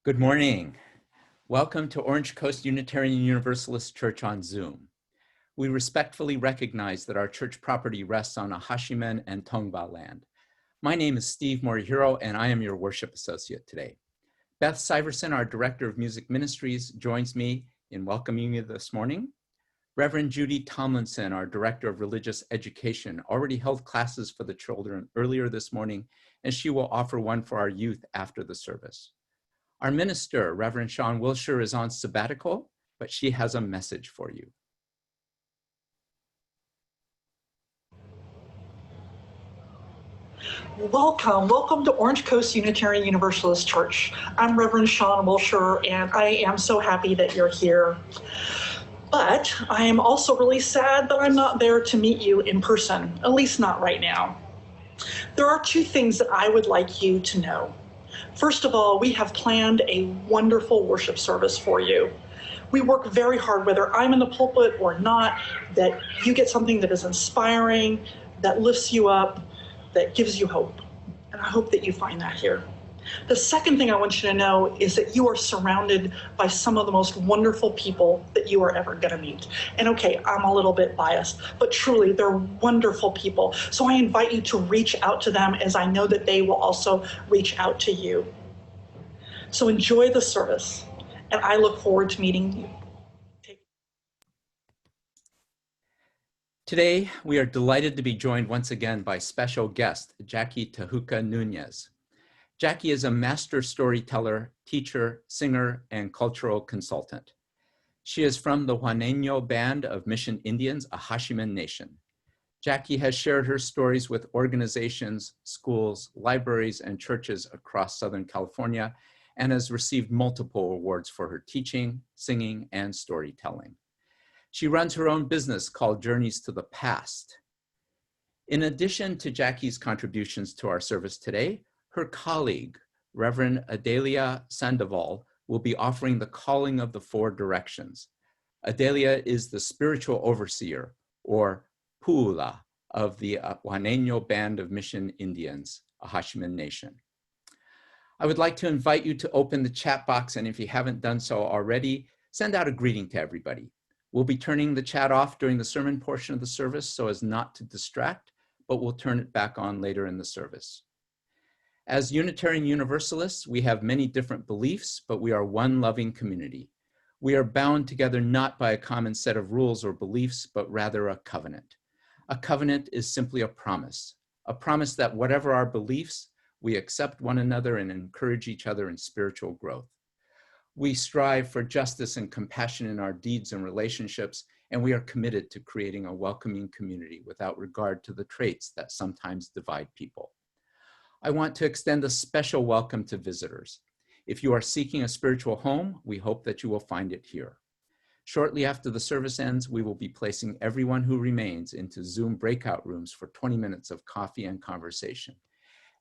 Good morning. Welcome to Orange Coast Unitarian Universalist Church on Zoom. We respectfully recognize that our church property rests on Acjachemen and Tongva land. My name is Steve Morihiro, and I am your worship associate today. Beth Syverson, our Director of Music Ministries, joins me in welcoming you this morning. Reverend Judy Tomlinson, our Director of Religious Education, already held classes for the children earlier this morning, and she will offer one for our youth after the service. Our minister, Reverend Sean Wilshire, is on sabbatical, but she has a message for you. Welcome to Orange Coast Unitarian Universalist Church. I'm Reverend Sean Wilshire, and I am so happy that you're here. But I am also really sad that I'm not there to meet you in person, at least not right now. There are two things that I would like you to know. First of all, we have planned a wonderful worship service for you. We work very hard, whether I'm in the pulpit or not, that you get something that is inspiring, that lifts you up, that gives you hope. And I hope that you find that here. The second thing I want you to know is that you are surrounded by some of the most wonderful people that you are ever going to meet. And okay, I'm a little bit biased, but truly they're wonderful people. So I invite you to reach out to them, as I know that they will also reach out to you. So enjoy the service, and I look forward to meeting you. Today, we are delighted to be joined once again by special guest, Jacque Tahuka Nunez. Jacque is a master storyteller, teacher, singer, and cultural consultant. She is from the Juaneño Band of Mission Indians, Acjachemen Nation. Jacque has shared her stories with organizations, schools, libraries, and churches across Southern California, and has received multiple awards for her teaching, singing, and storytelling. She runs her own business called Journeys to the Past. In addition to Jacque's contributions to our service today, her colleague, Reverend Adelia Sandoval, will be offering the calling of the four directions. Adelia is the spiritual overseer, or Pu'ula, of the Juaneño Band of Mission Indians, Acjachemen Nation. I would like to invite you to open the chat box, and if you haven't done so already, send out a greeting to everybody. We'll be turning the chat off during the sermon portion of the service so as not to distract, but we'll turn it back on later in the service. As Unitarian Universalists, we have many different beliefs, but we are one loving community. We are bound together not by a common set of rules or beliefs, but rather a covenant. A covenant is simply a promise that whatever our beliefs, we accept one another and encourage each other in spiritual growth. We strive for justice and compassion in our deeds and relationships, and we are committed to creating a welcoming community without regard to the traits that sometimes divide people. I want to extend a special welcome to visitors. If you are seeking a spiritual home, we hope that you will find it here. Shortly after the service ends, we will be placing everyone who remains into Zoom breakout rooms for 20 minutes of coffee and conversation.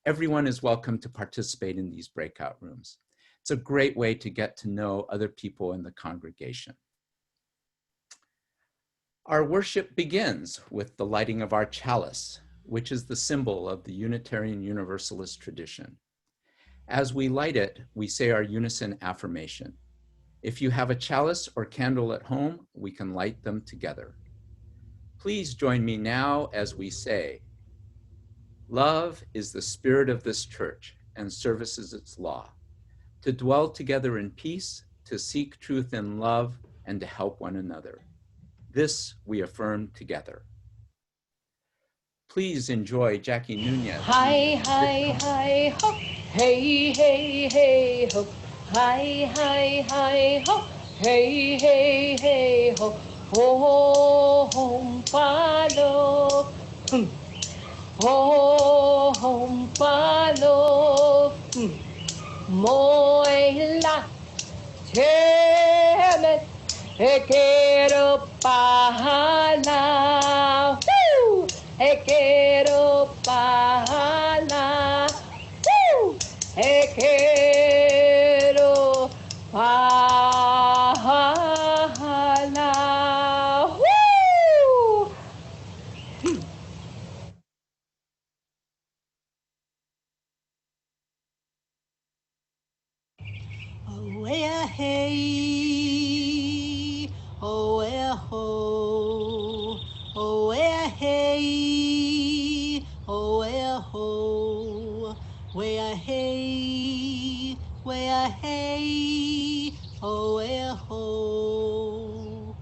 Everyone is welcome to participate in these breakout rooms. It's a great way to get to know other people in the congregation. Our worship begins with the lighting of our chalice, which is the symbol of the Unitarian Universalist tradition. As we light it, we say our unison affirmation. If you have a chalice or candle at home, we can light them together. Please join me now as we say, love is the spirit of this church, and service is its law. To dwell together in peace, to seek truth in love, and to help one another. This we affirm together. Please enjoy Jacque Nunez. Hi, hi, hi, ho. Hey, hey, hey, ho. Hi, hi, hi, ho. Hey, hey, hey, ho. Home, palo. Home, palo. Moila. Temet. Quiero pahala. Woo! Quiero pahala. Woo! Quiero pahala. Woo! ho, oh hey, oh ho, way hey, oh ho.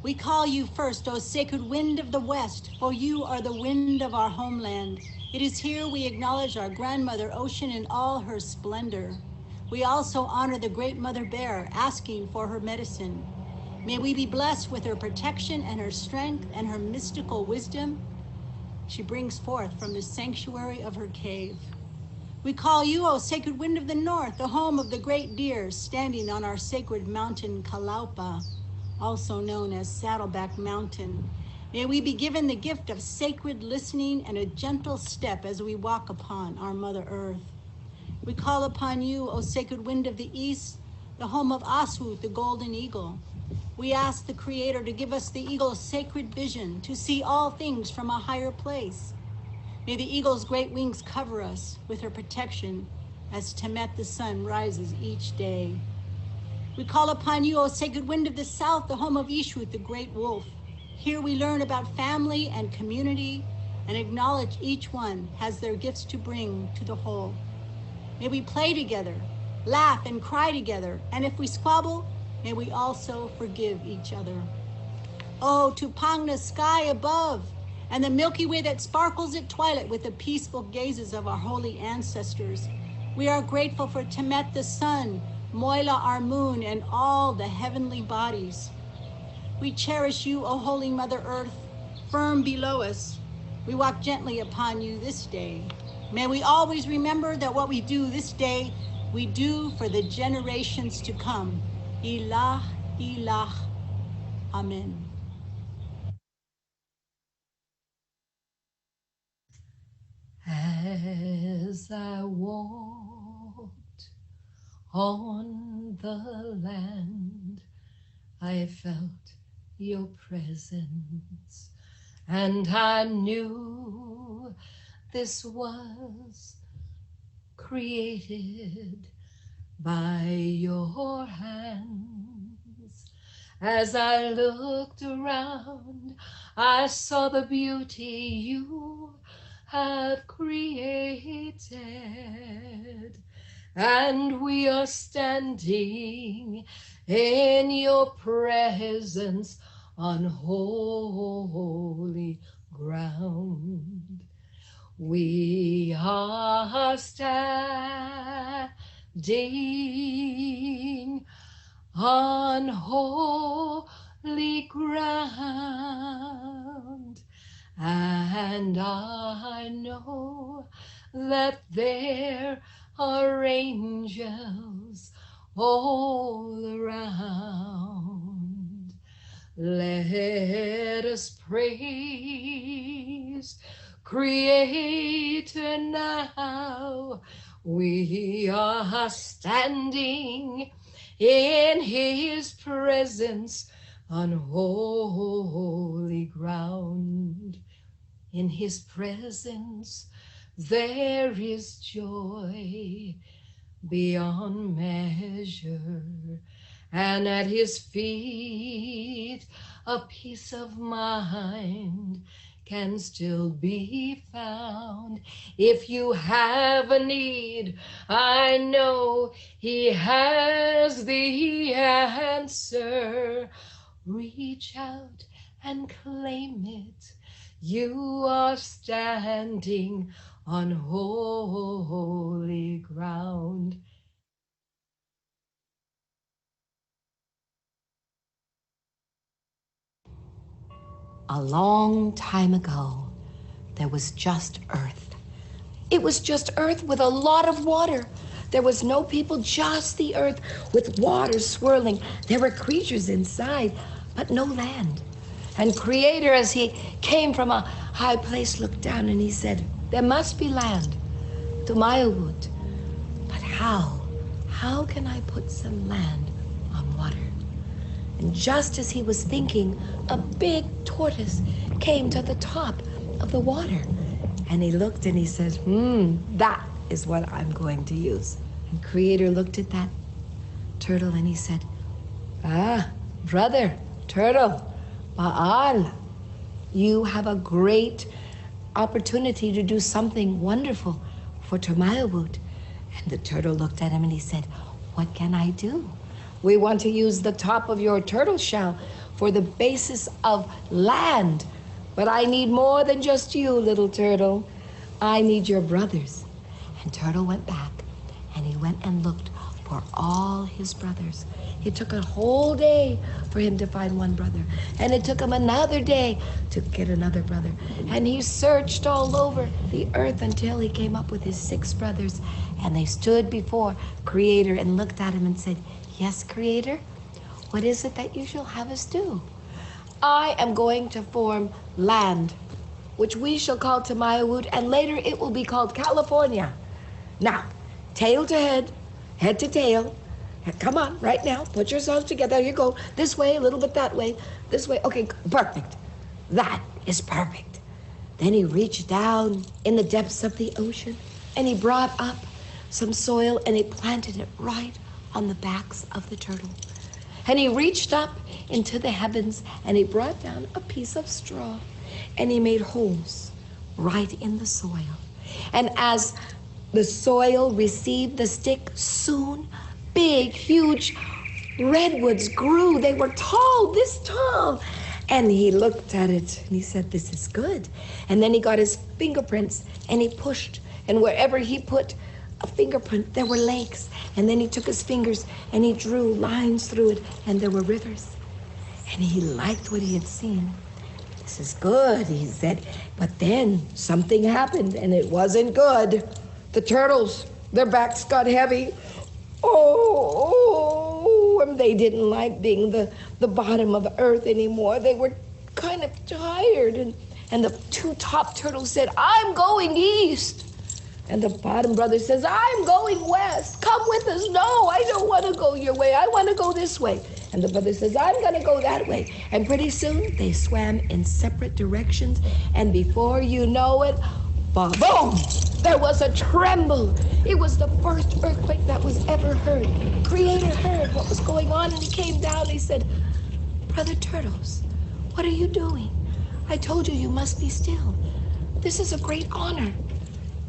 We call you first, O sacred wind of the west, for you are the wind of our homeland. It is here we acknowledge our grandmother ocean in all her splendor. We also honor the great mother bear, asking for her medicine. May we be blessed with her protection and her strength and her mystical wisdom she brings forth from the sanctuary of her cave. We call you, O sacred wind of the north, the home of the great deer standing on our sacred mountain Kalaupa, also known as Saddleback Mountain. May we be given the gift of sacred listening and a gentle step as we walk upon our Mother Earth. We call upon you, O sacred wind of the east, the home of Aswut, the golden eagle. We ask the Creator to give us the eagle's sacred vision to see all things from a higher place. May the eagle's great wings cover us with her protection as Temet the sun rises each day. We call upon you, O sacred wind of the south, the home of Ishwut, the great wolf. Here we learn about family and community and acknowledge each one has their gifts to bring to the whole. May we play together, laugh and cry together, and if we squabble, may we also forgive each other. Oh, Tupangna sky above, and the Milky Way that sparkles at twilight with the peaceful gazes of our holy ancestors. We are grateful for Temet the sun, Moila our moon, and all the heavenly bodies. We cherish you, O Holy Mother Earth, firm below us. We walk gently upon you this day. May we always remember that what we do this day, we do for the generations to come. Ilah, Ilah, Amen. As I walked on the land, I felt your presence, and I knew this was created by your hands. As I looked around, I saw the beauty you had created, and we are standing in your presence on holy ground. We are standing on holy ground, and I know that there are angels all around. Let us praise Creator now. We are standing in his presence on holy ground. In his presence there is joy beyond measure, and at his feet a peace of mind can still be found. If you have a need, I know he has the answer. Reach out and claim it. You are standing on holy ground. A long time ago, there was just earth. It was just earth with a lot of water. There was no people, just the earth with water swirling. There were creatures inside, but no land. And Creator, as he came from a high place, looked down and he said, there must be land, Tumayawut. But how? How can I put some land on water? And just as he was thinking, a big tortoise came to the top of the water. And he looked and he said, that is what I'm going to use. And Creator looked at that turtle and he said, brother turtle, Baal, you have a great opportunity to do something wonderful for Termayawut. And the turtle looked at him and he said, what can I do? We want to use the top of your turtle shell for the basis of land. But I need more than just you, little turtle. I need your brothers. And Turtle went back and he went and looked for all his brothers. It took a whole day for him to find one brother. And it took him another day to get another brother. And he searched all over the earth until he came up with his 6 brothers. And they stood before Creator and looked at him and said, yes, Creator, what is it that you shall have us do? I am going to form land, which we shall call Termayawut, and later it will be called California. Now, tail to head to tail. Come on, right now, put yourselves together. There you go. This way, a little bit that way, this way. Okay, perfect. That is perfect. Then he reached down in the depths of the ocean, and he brought up some soil, and he planted it right on the backs of the turtle. And he reached up into the heavens, and he brought down a piece of straw, and he made holes right in the soil. And as the soil received the stick, soon big, huge redwoods grew. They were tall, this tall. And he looked at it, and he said, this is good. And then he got his fingerprints, and he pushed, and wherever he put a fingerprint, there were lakes. And then he took his fingers and he drew lines through it, and there were rivers. And he liked what he had seen. This is good, he said. But then something happened, and it wasn't good. The turtles, their backs got heavy. Oh, and they didn't like being the bottom of the earth anymore. They were kind of tired. And the 2 top turtles said, I'm going east. And the bottom brother says, I'm going west. Come with us. No, I don't want to go your way. I want to go this way. And the brother says, I'm going to go that way. And pretty soon they swam in separate directions. And before you know it, boom, there was a tremble. It was the first earthquake that was ever heard. Creator heard what was going on, and he came down and he said, Brother Turtles, what are you doing? I told you you must be still. This is a great honor.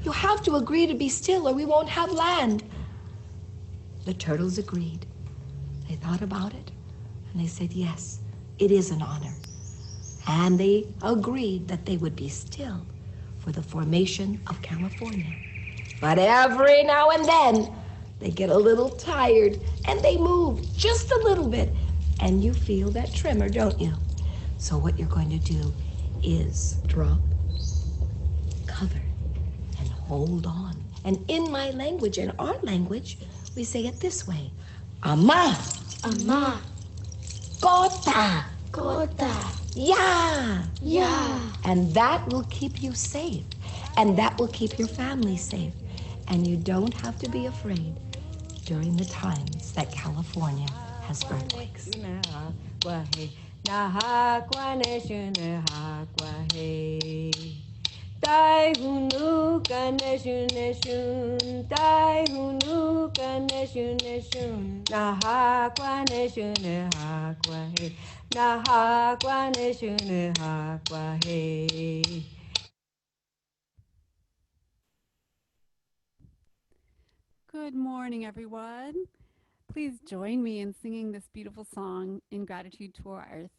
You have to agree to be still or we won't have land. The turtles agreed. They thought about it and they said, yes, it is an honor. And they agreed that they would be still for the formation of California. But every now and then they get a little tired and they move just a little bit. And you feel that tremor, don't you? So what you're going to do is drop, cover, hold on. And in my language, in our language, we say it this way. Ama. Ama. Kota. Kota. Ya. Ya. And that will keep you safe. And that will keep your family safe. And you don't have to be afraid during the times that California has earthquakes. Tai hunu kaneshun neshun, tai hunu kaneshun neshun, naha kwaneshun neha kwahe, naha kwaneshun neha kwahe. Good morning, everyone. Please join me in singing this beautiful song in gratitude to our earth.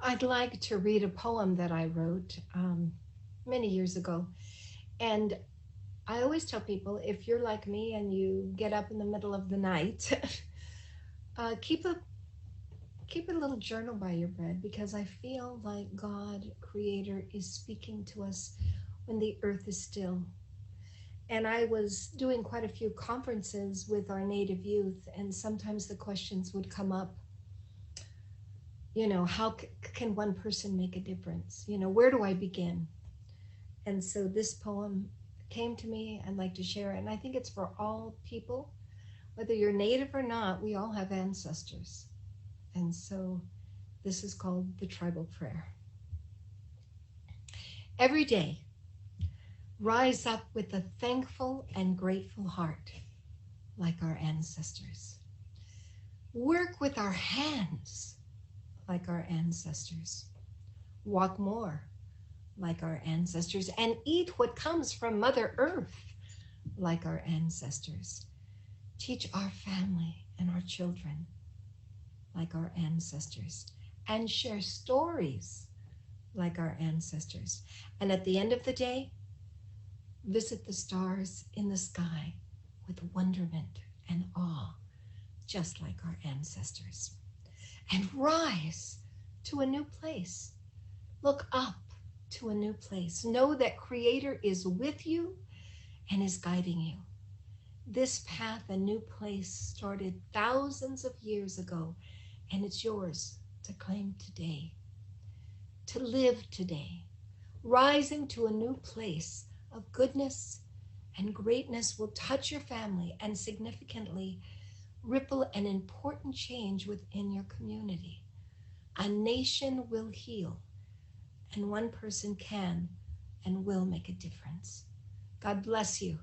I'd like to read a poem that I wrote many years ago. And I always tell people, if you're like me and you get up in the middle of the night, keep a little journal by your bed, because I feel like God, Creator, is speaking to us when the earth is still. And I was doing quite a few conferences with our Native youth, and sometimes the questions would come up, how can one person make a difference? Where do I begin? And so this poem came to me. I'd like to share it. And I think it's for all people, whether you're Native or not, we all have ancestors. And so this is called the Tribal Prayer. Every day, rise up with a thankful and grateful heart, like our ancestors. Work with our hands, like our ancestors. Walk more, like our ancestors, and eat what comes from Mother Earth, like our ancestors. Teach our family and our children, like our ancestors, and share stories like our ancestors. And at the end of the day, visit the stars in the sky with wonderment and awe, just like our ancestors. And rise to a new place. Look up to a new place. Know that Creator is with you and is guiding you. This path, a new place, started thousands of years ago, and it's yours to claim today, to live today. Rising to a new place of goodness and greatness will touch your family and significantly ripple an important change within your community. A nation will heal, and one person can and will make a difference. God bless you.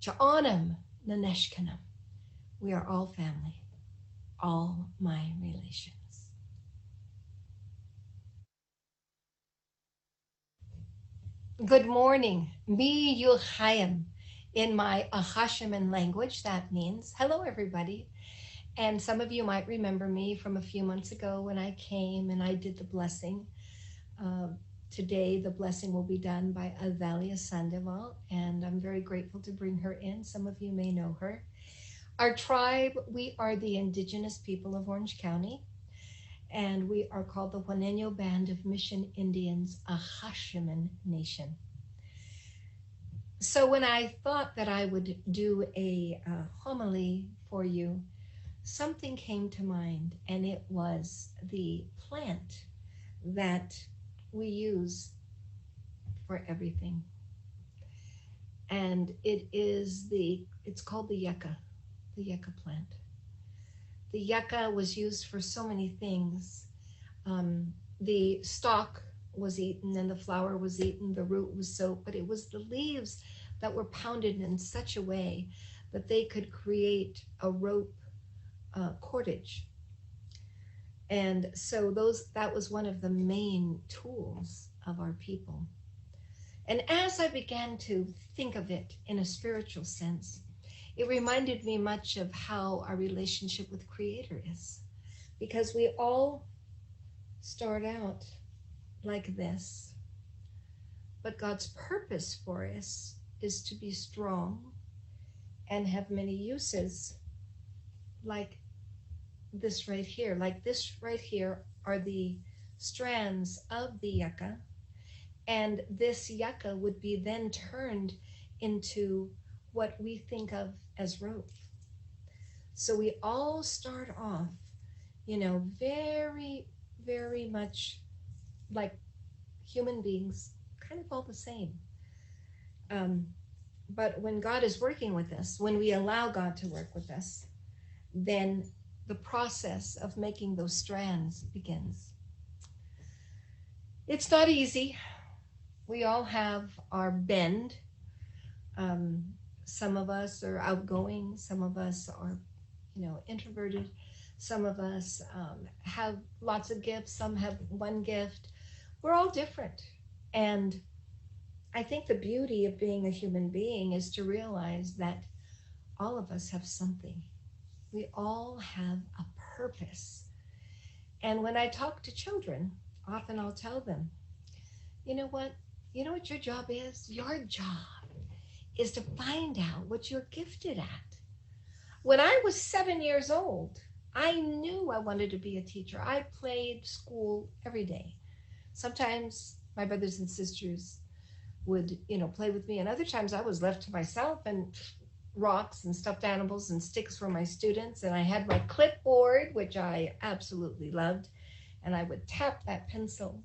Cha'onem naneshkanam. We are all family, all my relations. Good morning. Mi Yuchayim. In my Acjachemen language, that means hello, everybody. And some of you might remember me from a few months ago when I came and I did the blessing. Today, the blessing will be done by Avalia Sandoval, and I'm very grateful to bring her in. Some of you may know her. Our tribe, we are the indigenous people of Orange County, and we are called the Juaneño Band of Mission Indians, Acjachemen Nation. So when I thought that I would do a homily for you, something came to mind, and it was the plant that we use for everything. And it's called the yucca plant. The yucca was used for so many things. The stalk was eaten and the flower was eaten, the root was soaked, but it was the leaves that were pounded in such a way that they could create a rope cordage. And so that was one of the main tools of our people. And as I began to think of it in a spiritual sense, it reminded me much of how our relationship with Creator is. Because we all start out like this, but God's purpose for us is to be strong and have many uses, like this right here. Like this right here are the strands of the yucca, and this yucca would be then turned into what we think of as rope. So we all start off, very, very much like human beings, kind of all the same. But when God is working with us, when we allow God to work with us, then the process of making those strands begins. It's not easy. We all have our bend. Some of us are outgoing. Some of us are, introverted. Some of us have lots of gifts. Some have one gift. We're all different. And I think the beauty of being a human being is to realize that all of us have something. We all have a purpose. And when I talk to children, often I'll tell them, you know what? You know what your job is? Your job is to find out what you're gifted at. When I was 7 years old, I knew I wanted to be a teacher. I played school every day. Sometimes my brothers and sisters would, play with me, and other times I was left to myself, and rocks and stuffed animals and sticks were my students. And I had my clipboard, which I absolutely loved, and I would tap that pencil,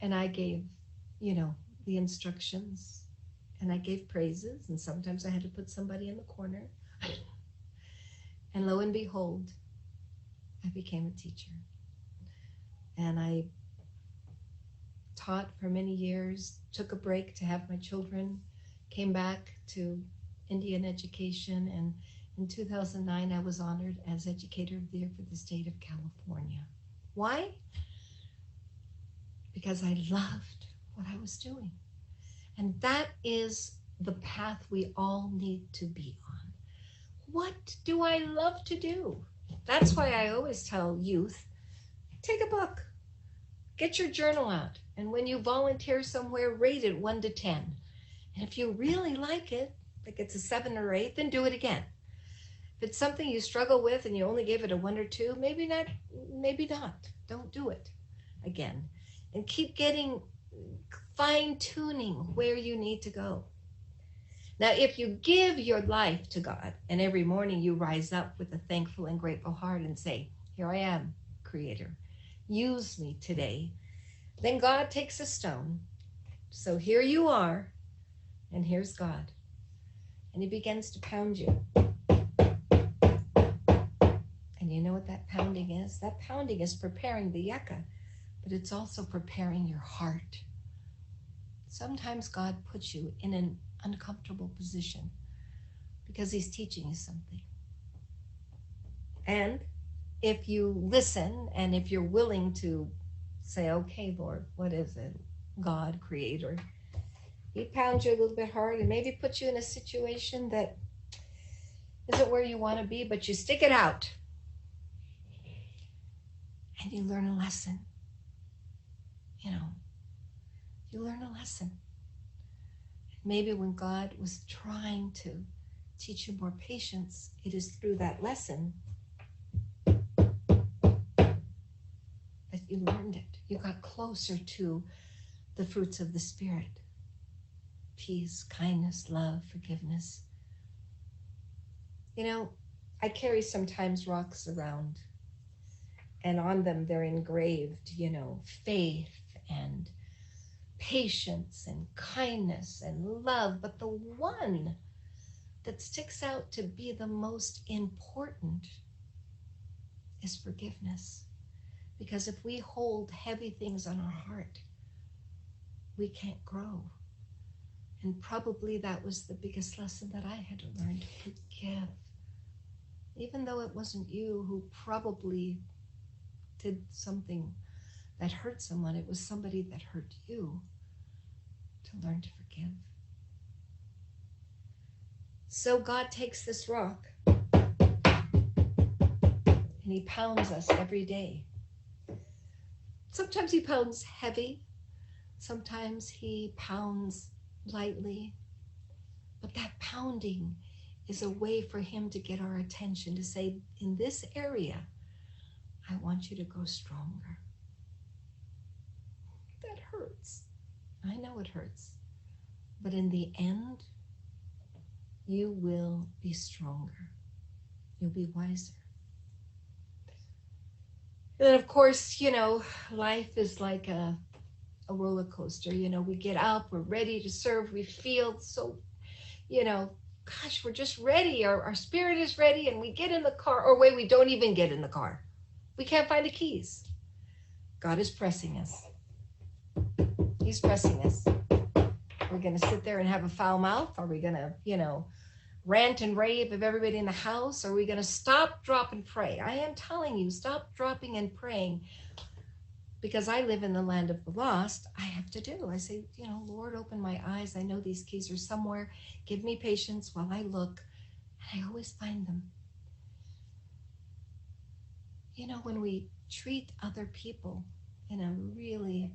and I gave, the instructions, and I gave praises, and sometimes I had to put somebody in the corner. And lo and behold, I became a teacher. And I taught for many years, took a break to have my children, came back to Indian education, and in 2009, I was honored as Educator of the Year for the state of California. Why? Because I loved what I was doing. And that is the path we all need to be on. What do I love to do? That's why I always tell youth, take a book, get your journal out, and when you volunteer somewhere, rate it 1 to 10. And if you really like it, like it's a 7 or 8, then do it again. If it's something you struggle with and you only gave it a 1 or 2, maybe not. Don't do it again. And keep fine-tuning where you need to go. Now, if you give your life to God, and every morning you rise up with a thankful and grateful heart and say, here I am, Creator, use me today, then God takes a stone. So here you are, and here's God. And he begins to pound you. And you know what that pounding is? That pounding is preparing the yucca, but it's also preparing your heart. Sometimes God puts you in an uncomfortable position because he's teaching you something. And if you listen, and if you're willing to say, okay, Lord, what is it? God, Creator. He pounds you a little bit hard and maybe puts you in a situation that isn't where you want to be, but you stick it out and you learn a lesson. You learn a lesson. Maybe when God was trying to teach you more patience, it is through that lesson that you learned it. You got closer to the fruits of the Spirit. Peace, kindness, love, forgiveness. I carry sometimes rocks around, and on them they're engraved, faith and patience and kindness and love. But the one that sticks out to be the most important is forgiveness. Because if we hold heavy things on our heart, we can't grow. And probably that was the biggest lesson that I had to learn, to forgive. Even though it wasn't you who probably did something that hurt someone, it was somebody that hurt you, to learn to forgive. So God takes this rock and he pounds us every day. Sometimes he pounds heavy, sometimes he pounds lightly, but that pounding is a way for him to get our attention, to say, in this area, I want you to go stronger. That hurts. I know it hurts. But in the end, you will be stronger. You'll be wiser. And then, of course, life is like a roller coaster. We get up, we're ready to serve, we feel so, gosh, we're just ready. Our spirit is ready, and we get in the car, or wait, we don't even get in the car. We can't find the keys. God is pressing us. He's pressing us. We're going to sit there and have a foul mouth? Are we going to, rant and rave of everybody in the house? Are we going to stop, drop, and pray? I am telling you, stop, dropping, and praying. Because I live in the land of the lost, I have to do. I say, Lord, open my eyes. I know these keys are somewhere. Give me patience while I look. And I always find them. When we treat other people in a really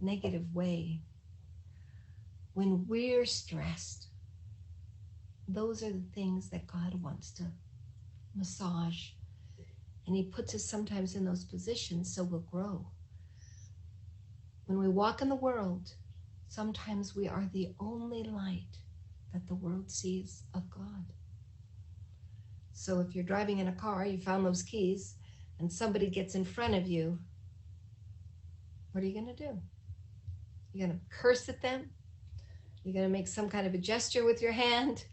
negative way. When we're stressed, those are the things that God wants to massage. And he puts us sometimes in those positions so we'll grow. When we walk in the world, sometimes we are the only light that the world sees of God. So if you're driving in a car, you found those keys, and somebody gets in front of you, what are you going to do? You're going to curse at them? You're going to make some kind of a gesture with your hand?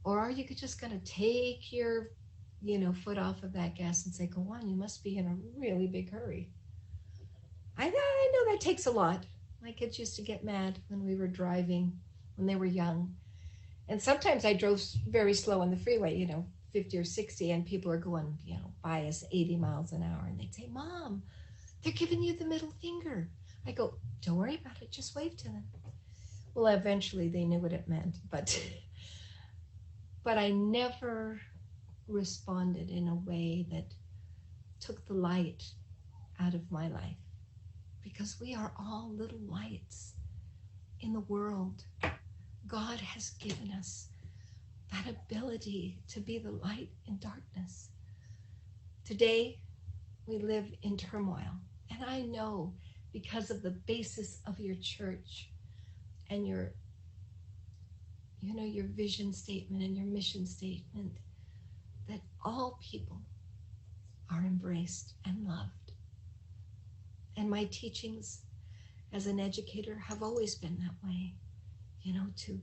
Or are you just going to take your, foot off of that gas and say, go on, you must be in a really big hurry. I know that takes a lot. My kids used to get mad when we were driving, when they were young. And sometimes I drove very slow on the freeway, 50 or 60, and people are going, by us 80 miles an hour. And they'd say, Mom, they're giving you the middle finger. I go, don't worry about it, just wave to them. Well, eventually they knew what it meant, but I never responded in a way that took the light out of my life, because we are all little lights in the world. God has given us that ability to be the light in darkness. Today, we live in turmoil, and I know because of the basis of your church and your vision statement and your mission statement, that all people are embraced and loved. And my teachings as an educator have always been that way, to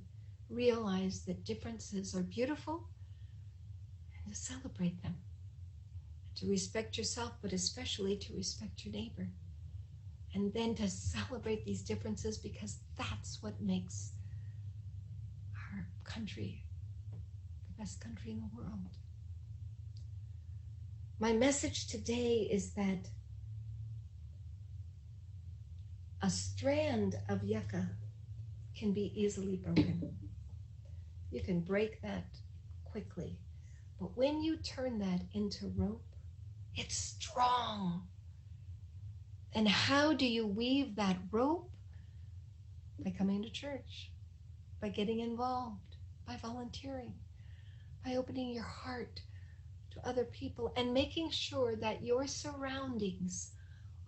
realize that differences are beautiful and to celebrate them, to respect yourself, but especially to respect your neighbor. And then to celebrate these differences, because that's what makes our country the best country in the world. My message today is that a strand of yucca can be easily broken. You can break that quickly. But when you turn that into rope, it's strong. And how do you weave that rope? By coming to church, by getting involved, by volunteering, by opening your heart to other people, and making sure that your surroundings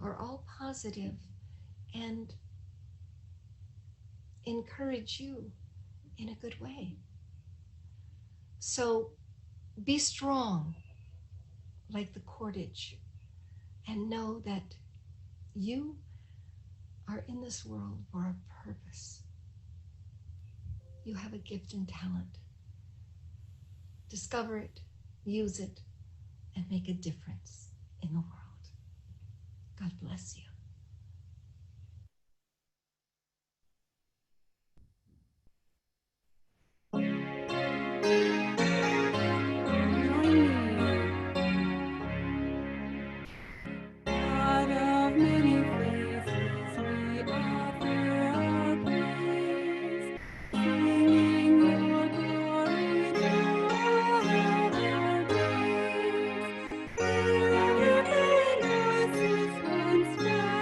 are all positive and encourage you in a good way. So be strong like the cordage, and know that you are in this world for a purpose. You have a gift and talent. Discover it, use it, and make a difference in the world. God bless you. Once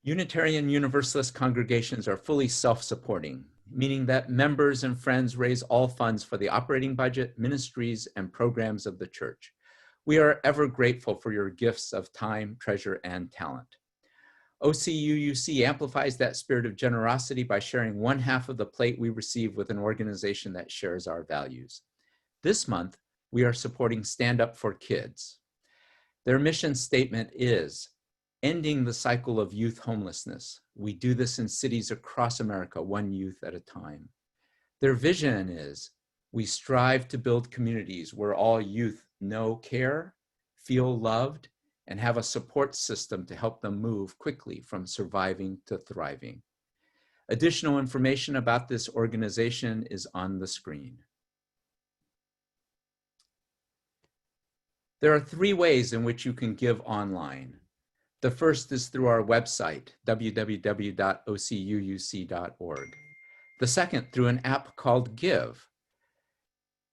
Unitarian Universalist congregations are fully self-supporting, meaning that members and friends raise all funds for the operating budget, ministries, and programs of the church. We are ever grateful for your gifts of time, treasure, and talent. OCUUC amplifies that spirit of generosity by sharing 1/2 of the plate we receive with an organization that shares our values. This month, we are supporting Stand Up for Kids. Their mission statement is, ending the cycle of youth homelessness. We do this in cities across America, one youth at a time. Their vision is, we strive to build communities where all youth know care, feel loved, and have a support system to help them move quickly from surviving to thriving. Additional information about this organization is on the screen. There are 3 ways in which you can give online. The first is through our website, www.ocuuc.org. The second, through an app called Give.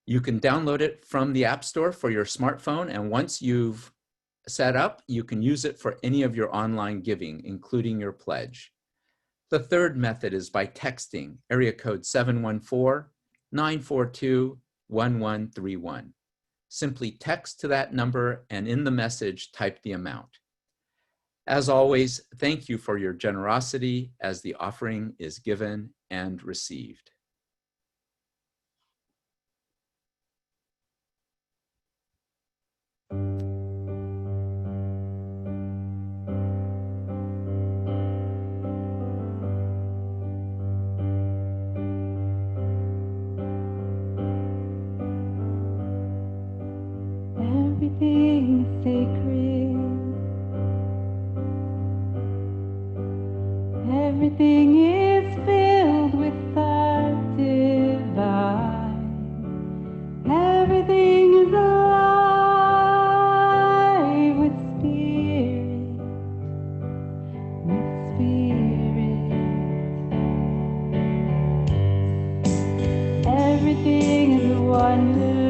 You can download it from the App Store for your smartphone, and once you've set up, you can use it for any of your online giving, including your pledge. The third method is by texting, area code 714-942-1131. Simply text to that number and in the message, type the amount. As always, thank you for your generosity as the offering is given and received. Everything is sacred. Everything is filled with the divine. Everything is alive with spirit, with spirit. Everything is a wonder.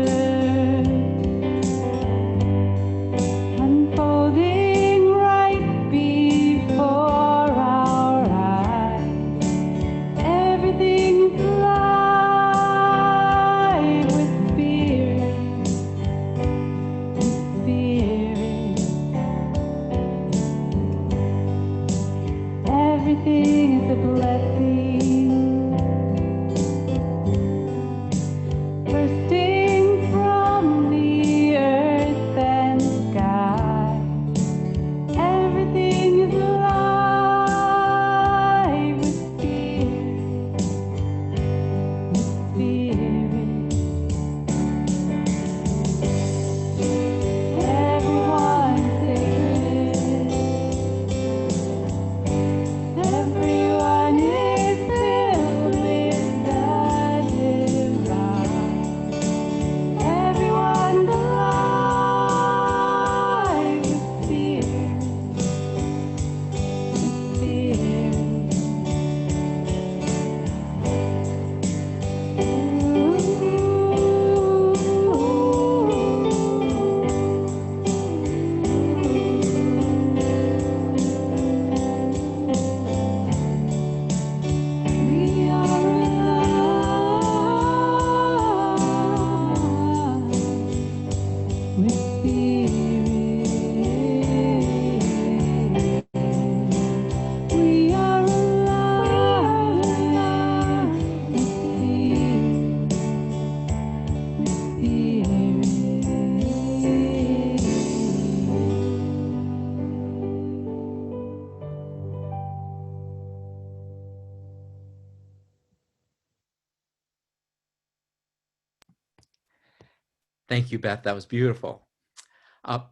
Thank you, Beth. That was beautiful.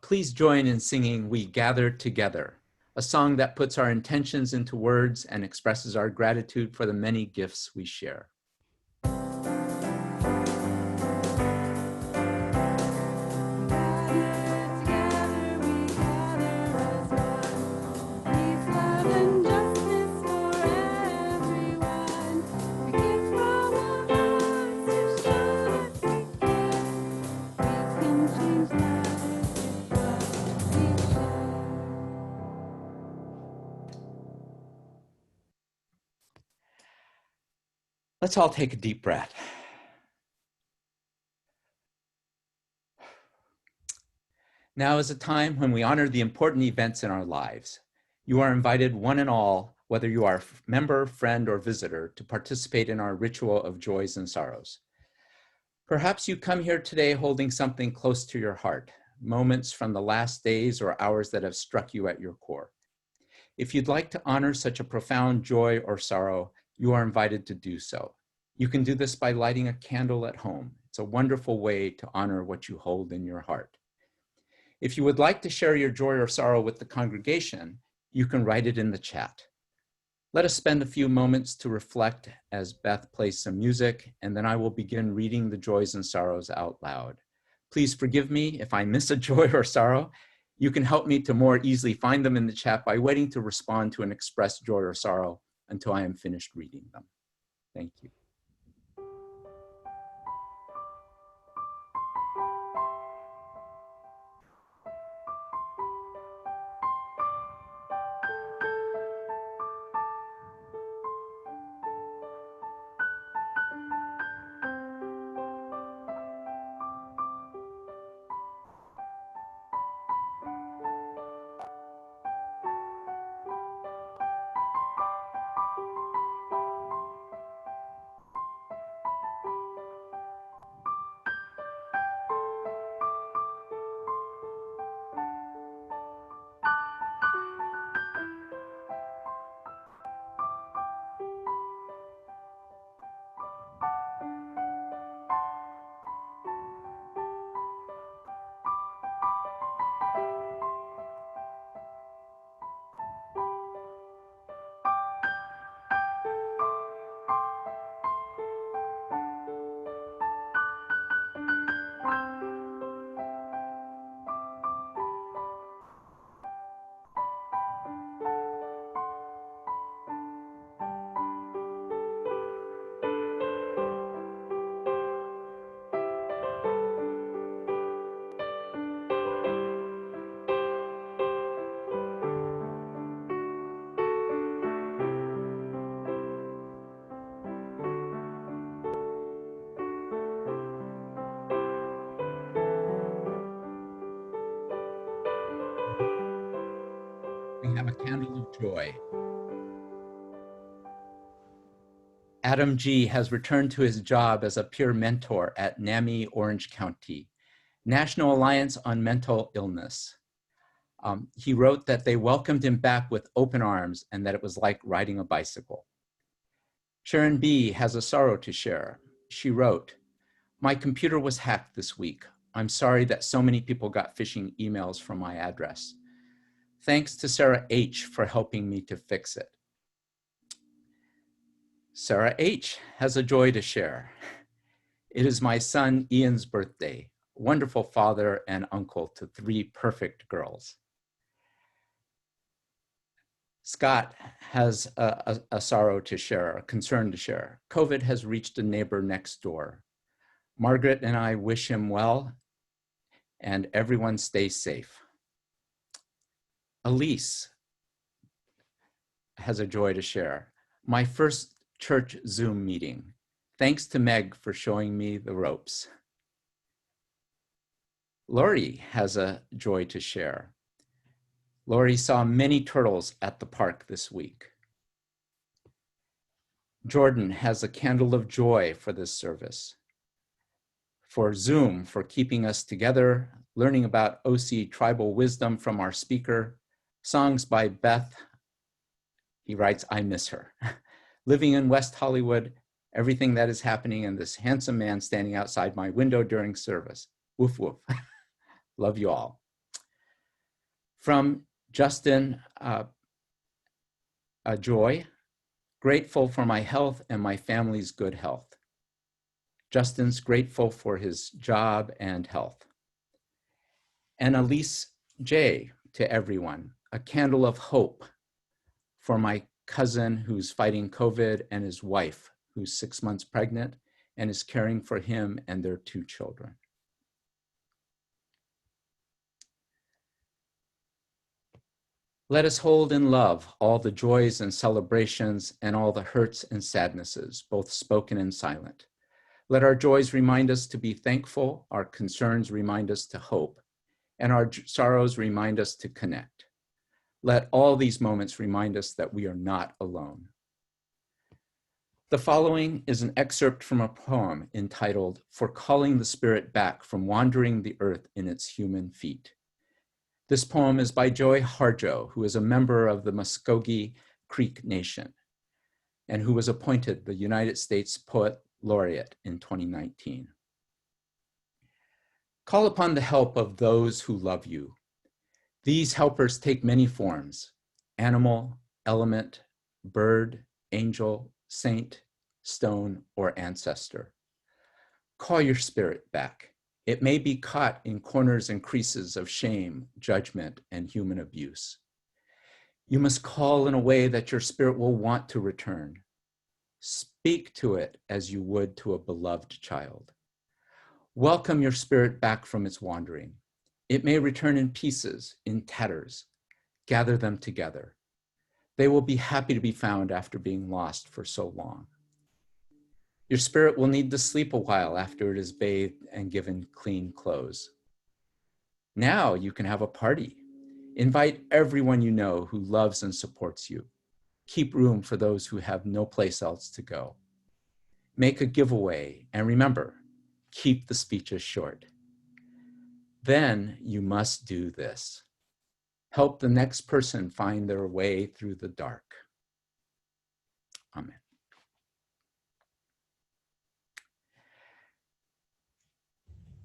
Please join in singing We Gather Together, a song that puts our intentions into words and expresses our gratitude for the many gifts we share. Let's all take a deep breath. Now is a time when we honor the important events in our lives. You are invited, one and all, whether you are a member, friend, or visitor, to participate in our ritual of joys and sorrows. Perhaps you come here today holding something close to your heart, moments from the last days or hours that have struck you at your core. If you'd like to honor such a profound joy or sorrow, you are invited to do so. You can do this by lighting a candle at home. It's a wonderful way to honor what you hold in your heart. If you would like to share your joy or sorrow with the congregation, you can write it in the chat. Let us spend a few moments to reflect as Beth plays some music, and then I will begin reading the joys and sorrows out loud. Please forgive me if I miss a joy or sorrow. You can help me to more easily find them in the chat by waiting to respond to an expressed joy or sorrow until I am finished reading them. Thank you. We have a candle of joy. Adam G. has returned to his job as a peer mentor at NAMI Orange County, National Alliance on Mental Illness. He wrote that they welcomed him back with open arms and that it was like riding a bicycle. Sharon B. has a sorrow to share. She wrote, "My computer was hacked this week. I'm sorry that so many people got phishing emails from my address. Thanks to Sarah H. for helping me to fix it." Sarah H. has a joy to share. "It is my son Ian's birthday. Wonderful father and uncle to 3 perfect girls." Scott has a sorrow to share, a concern to share. "COVID has reached a neighbor next door. Margaret and I wish him well, and everyone stay safe." Elise has a joy to share. "My first church Zoom meeting. Thanks to Meg for showing me the ropes." Lori has a joy to share. Lori saw many turtles at the park this week. Jordan has a candle of joy for this service. For Zoom, for keeping us together, learning about OC tribal wisdom from our speaker, songs by Beth. He writes, "I miss her." Living in West Hollywood, everything that is happening, and this handsome man standing outside my window during service. Woof, woof. Love you all. From Justin, a joy, "Grateful for my health and my family's good health." Justin's grateful for his job and health. And Elise J. to everyone, "A candle of hope for my cousin who's fighting COVID and his wife who's 6 months pregnant and is caring for him and their 2 children." Let us hold in love all the joys and celebrations and all the hurts and sadnesses, both spoken and silent. Let our joys remind us to be thankful, our concerns remind us to hope, and our sorrows remind us to connect. Let all these moments remind us that we are not alone. The following is an excerpt from a poem entitled "For Calling the Spirit Back from Wandering the Earth in Its Human Feet." This poem is by Joy Harjo, who is a member of the Muskogee Creek Nation and who was appointed the United States Poet Laureate in 2019. Call upon the help of those who love you. These helpers take many forms: animal, element, bird, angel, saint, stone, or ancestor. Call your spirit back. It may be caught in corners and creases of shame, judgment, and human abuse. You must call in a way that your spirit will want to return. Speak to it as you would to a beloved child. Welcome your spirit back from its wandering. It may return in pieces, in tatters. Gather them together. They will be happy to be found after being lost for so long. Your spirit will need to sleep a while after it is bathed and given clean clothes. Now you can have a party. Invite everyone you know who loves and supports you. Keep room for those who have no place else to go. Make a giveaway, and remember, keep the speeches short. Then you must do this. Help the next person find their way through the dark. Amen.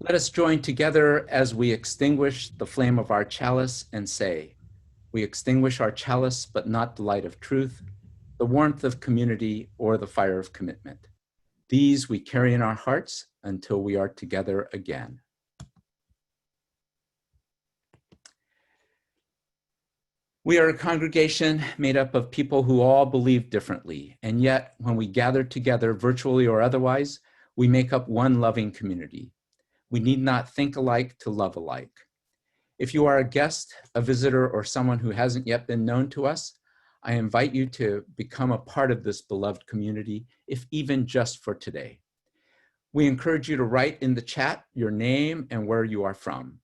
Let us join together as we extinguish the flame of our chalice and say, we extinguish our chalice, but not the light of truth, the warmth of community, or the fire of commitment. These we carry in our hearts until we are together again. We are a congregation made up of people who all believe differently, and yet when we gather together virtually or otherwise, we make up one loving community. We need not think alike to love alike. If you are a guest, a visitor, or someone who hasn't yet been known to us, I invite you to become a part of this beloved community, if even just for today. We encourage you to write in the chat your name and where you are from.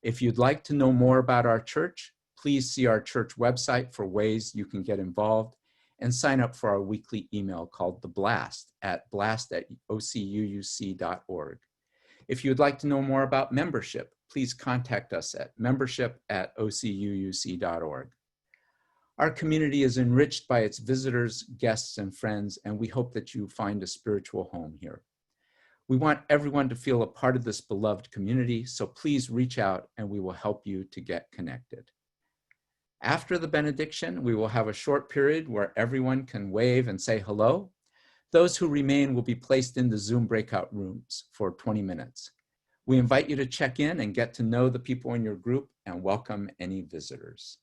If you'd like to know more about our church, please see our church website for ways you can get involved and sign up for our weekly email called The Blast at blast@ocuuc.org. If you'd like to know more about membership, please contact us at membership@ocuuc.org. Our community is enriched by its visitors, guests, and friends, and we hope that you find a spiritual home here. We want everyone to feel a part of this beloved community, so please reach out and we will help you to get connected. After the benediction, we will have a short period where everyone can wave and say hello. Those who remain will be placed in the Zoom breakout rooms for 20 minutes. We invite you to check in and get to know the people in your group and welcome any visitors.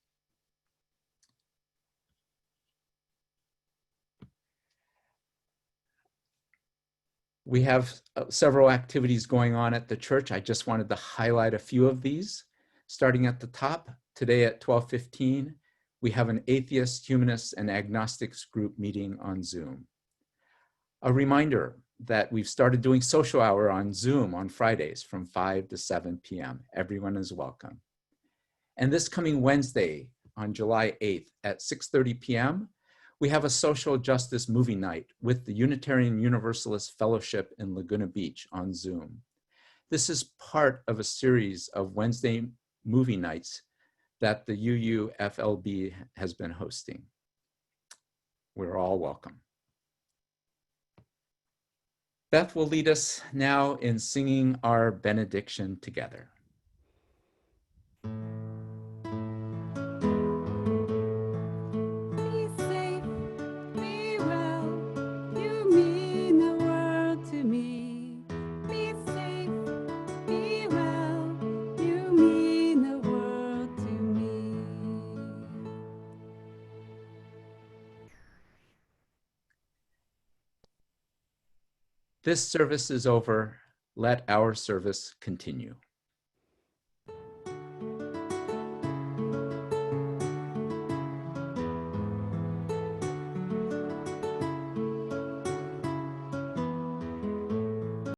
We have several activities going on at the church. I just wanted to highlight a few of these. Starting at the top, today at 12:15, we have an atheist, humanists, and agnostics group meeting on Zoom. A reminder that we've started doing social hour on Zoom on Fridays from 5 to 7 p.m. Everyone is welcome. And this coming Wednesday on July 8th at 6:30 p.m., we have a social justice movie night with the Unitarian Universalist Fellowship in Laguna Beach on Zoom. This is part of a series of Wednesday movie nights that the UUFLB has been hosting. We're all welcome. Beth will lead us now in singing our benediction together. Be safe, be well, you mean the world to me. Be safe, be well, you mean the world to me. This service is over. Let our service continue.